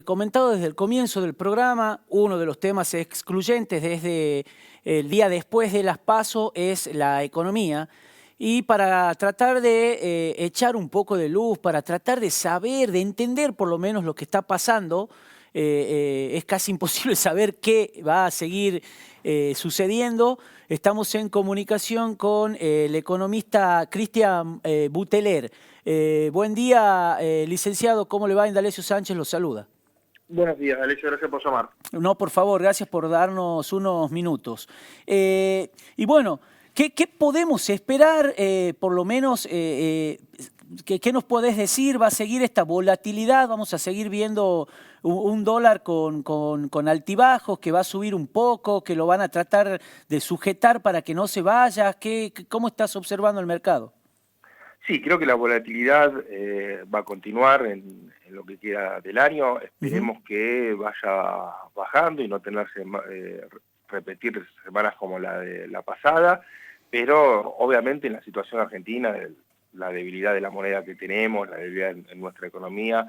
comentado desde el comienzo del programa, uno de los temas excluyentes desde el día después de las PASO es la economía. Y para tratar de echar un poco de luz, para tratar de saber, de entender por lo menos lo que está pasando, es casi imposible saber qué va a seguir sucediendo. Estamos en comunicación con el economista Cristian Buteler. Buen día, licenciado. ¿Cómo le va? Indalecio Sánchez lo saluda. Buenos días, Alessio, gracias por llamar. No, por favor, gracias por darnos unos minutos. Y bueno, ¿qué podemos esperar, por lo menos, qué nos podés decir? ¿Va a seguir esta volatilidad? ¿Vamos a seguir viendo un dólar con altibajos, que va a subir un poco, que lo van a tratar de sujetar para que no se vaya? ¿Cómo estás observando el mercado? Sí, creo que la volatilidad va a continuar en lo que queda del año. Esperemos que vaya bajando y no repetir semanas como la de la pasada, pero obviamente en la situación argentina, la debilidad de la moneda que tenemos, la debilidad en nuestra economía,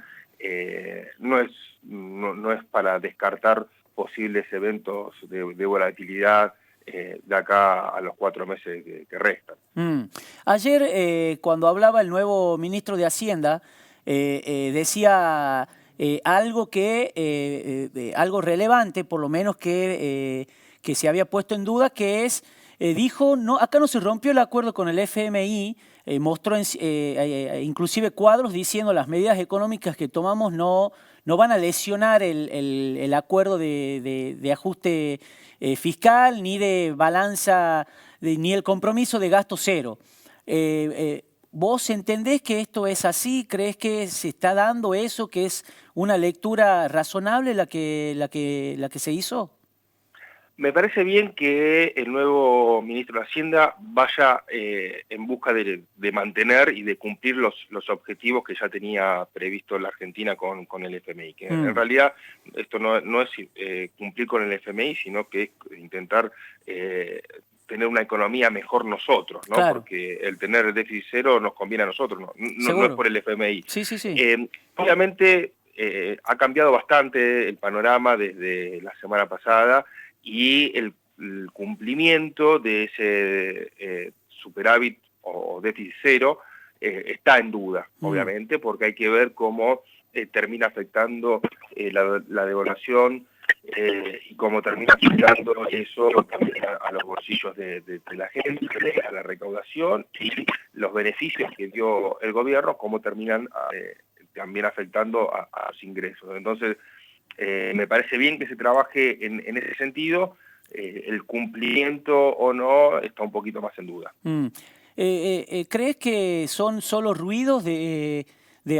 no es para descartar posibles eventos de volatilidad de acá a los 4 meses que restan. Ayer, cuando hablaba el nuevo ministro de Hacienda, decía algo algo relevante, por lo menos que se había puesto en duda, que es, dijo, no, acá no se rompió el acuerdo con el FMI, mostró inclusive cuadros diciendo las medidas económicas que tomamos no van a lesionar el acuerdo de ajuste fiscal, ni de balanza, ni el compromiso de gasto cero. ¿Vos entendés que esto es así? ¿Crees que se está dando eso, que es una lectura razonable la que se hizo? Me parece bien que el nuevo ministro de Hacienda vaya en busca de mantener y de cumplir los objetivos que ya tenía previsto la Argentina con el FMI. Que en realidad esto no es cumplir con el FMI, sino que es intentar tener una economía mejor nosotros, ¿no? Claro. Porque el tener déficit cero nos conviene a nosotros, no es por el FMI. Sí, sí, sí. Obviamente ha cambiado bastante el panorama desde la semana pasada, y el cumplimiento de ese superávit o déficit cero está en duda, obviamente, porque hay que ver cómo termina afectando la devaluación y cómo termina afectando eso también a los bolsillos de la gente, a la recaudación y los beneficios que dio el gobierno, cómo terminan también afectando a los ingresos. Entonces, me parece bien que se trabaje en ese sentido. El cumplimiento o no está un poquito más en duda. ¿Crees que son solo ruidos de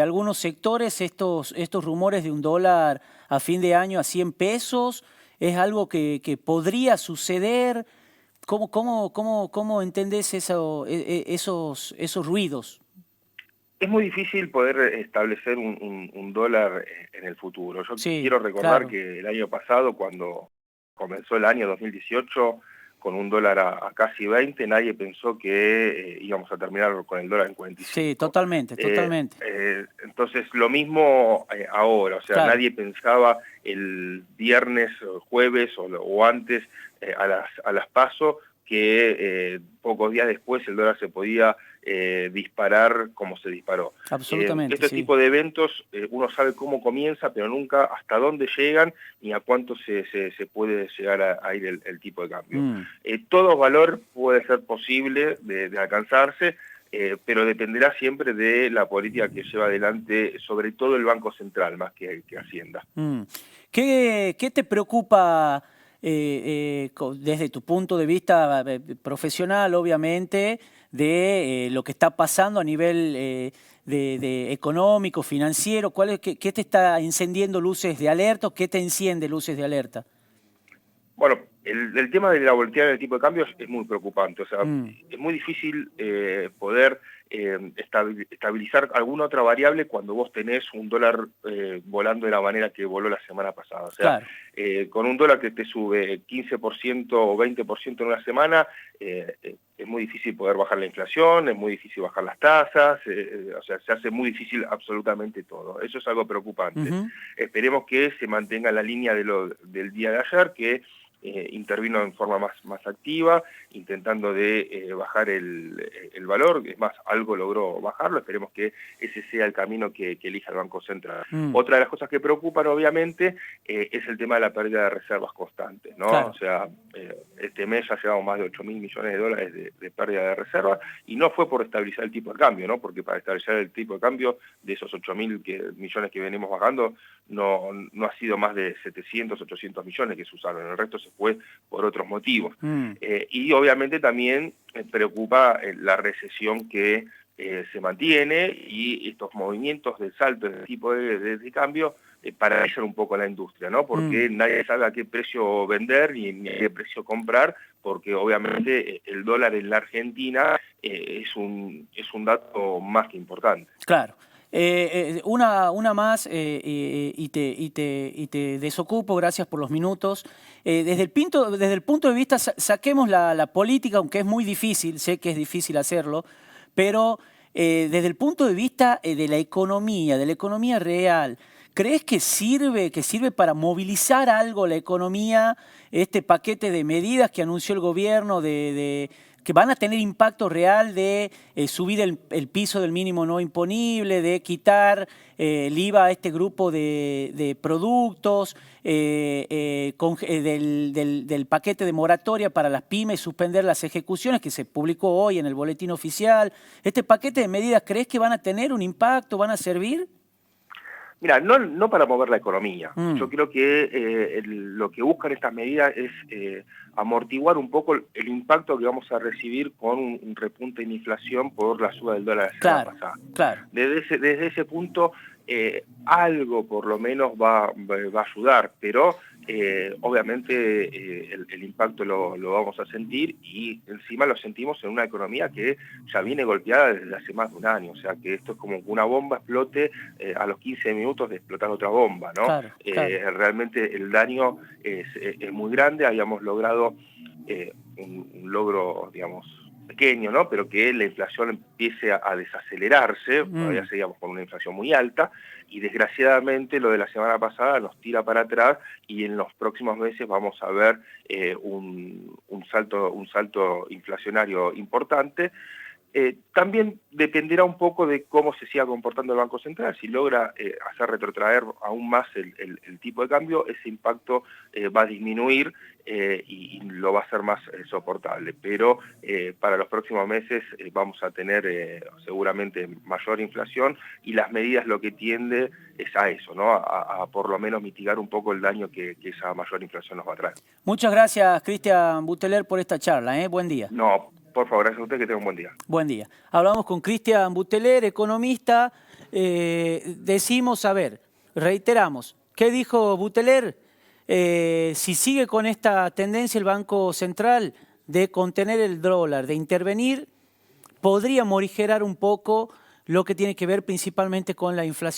algunos sectores estos rumores de un dólar a fin de año a 100 pesos? ¿Es algo que podría suceder? ¿Cómo entendés esos ruidos? Es muy difícil poder establecer un dólar en el futuro. Yo quiero recordar que el año pasado, cuando comenzó el año 2018, con un dólar a casi 20, nadie pensó que íbamos a terminar con el dólar en 45. Sí, totalmente. Entonces, lo mismo ahora, o sea, nadie pensaba el viernes, jueves o antes a las PASO que pocos días después el dólar se podía disparar como se disparó. Absolutamente, este tipo de eventos uno sabe cómo comienza, pero nunca hasta dónde llegan ni a cuánto se puede llegar a ir el tipo de cambio. Todo valor puede ser posible de alcanzarse, pero dependerá siempre de la política que lleva adelante, sobre todo el Banco Central, más que Hacienda. ¿Qué te preocupa desde tu punto de vista profesional, obviamente, de lo que está pasando a nivel de económico, financiero? ¿Qué te está encendiendo luces de alerta o qué te enciende luces de alerta? Bueno, El tema de la volatilidad del tipo de cambio es muy preocupante, o sea, es muy difícil poder estabilizar alguna otra variable cuando vos tenés un dólar volando de la manera que voló la semana pasada. O sea, Claro. con un dólar que te sube 15% o 20% en una semana, es muy difícil poder bajar la inflación, es muy difícil bajar las tasas, o sea, se hace muy difícil absolutamente todo. Eso es algo preocupante. Esperemos que se mantenga la línea del día de ayer, que intervino en forma más activa, intentando de bajar el valor, es más, algo logró bajarlo, esperemos que ese sea el camino que elija el Banco Central. Otra de las cosas que preocupan, obviamente, es el tema de la pérdida de reservas constantes, ¿no? Claro. O sea, este mes ya llevamos más de 8.000 millones de dólares de pérdida de reservas, y no fue por estabilizar el tipo de cambio, ¿no? Porque para estabilizar el tipo de cambio de esos 8.000 millones que venimos bajando, no ha sido más de 700, 800 millones que se usaron, el resto se fue por otros motivos. Y obviamente también preocupa la recesión que se mantiene, y estos movimientos de salto de tipo de cambio paralizan un poco la industria, ¿no? Porque nadie sabe a qué precio vender ni a qué precio comprar, porque obviamente el dólar en la Argentina es un dato más que importante. Claro. Una más y te desocupo, gracias por los minutos. Desde el punto de vista, saquemos la política, aunque es muy difícil, sé que es difícil hacerlo, pero desde el punto de vista de la economía real, ¿crees que sirve para movilizar algo la economía, este paquete de medidas que anunció el gobierno que van a tener impacto real de subir el piso del mínimo no imponible, de quitar el IVA a este grupo de productos, del paquete de moratoria para las pymes, suspender las ejecuciones que se publicó hoy en el boletín oficial? ¿Este paquete de medidas crees que van a tener un impacto, van a servir? Mira, no para mover la economía. Yo creo que lo que buscan estas medidas es amortiguar un poco el impacto que vamos a recibir con un repunte en inflación por la suba del dólar la semana pasada. Claro. Desde ese punto, algo por lo menos va a ayudar, pero obviamente el impacto lo vamos a sentir, y encima lo sentimos en una economía que ya viene golpeada desde hace más de un año, o sea que esto es como que una bomba explote a los 15 minutos de explotar otra bomba, ¿no? Claro. Realmente el daño es muy grande. Habíamos logrado un logro, digamos, pequeño, ¿no? Pero que la inflación empiece a desacelerarse. Todavía seguíamos con una inflación muy alta, y desgraciadamente lo de la semana pasada nos tira para atrás, y en los próximos meses vamos a ver un salto inflacionario importante. También dependerá un poco de cómo se siga comportando el Banco Central. Si logra hacer retrotraer aún más el tipo de cambio, ese impacto va a disminuir y lo va a hacer más soportable. Pero para los próximos meses vamos a tener seguramente mayor inflación, y las medidas lo que tiende es a eso, ¿no? A por lo menos mitigar un poco el daño que esa mayor inflación nos va a traer. Muchas gracias, Cristian Buteler, por esta charla. Buen día. No, por favor, gracias a usted, que tenga un buen día. Buen día. Hablamos con Cristian Buteler, economista. Decimos, a ver, reiteramos, ¿qué dijo Buteler? Si sigue con esta tendencia el Banco Central de contener el dólar, de intervenir, podría morigerar un poco lo que tiene que ver principalmente con la inflación.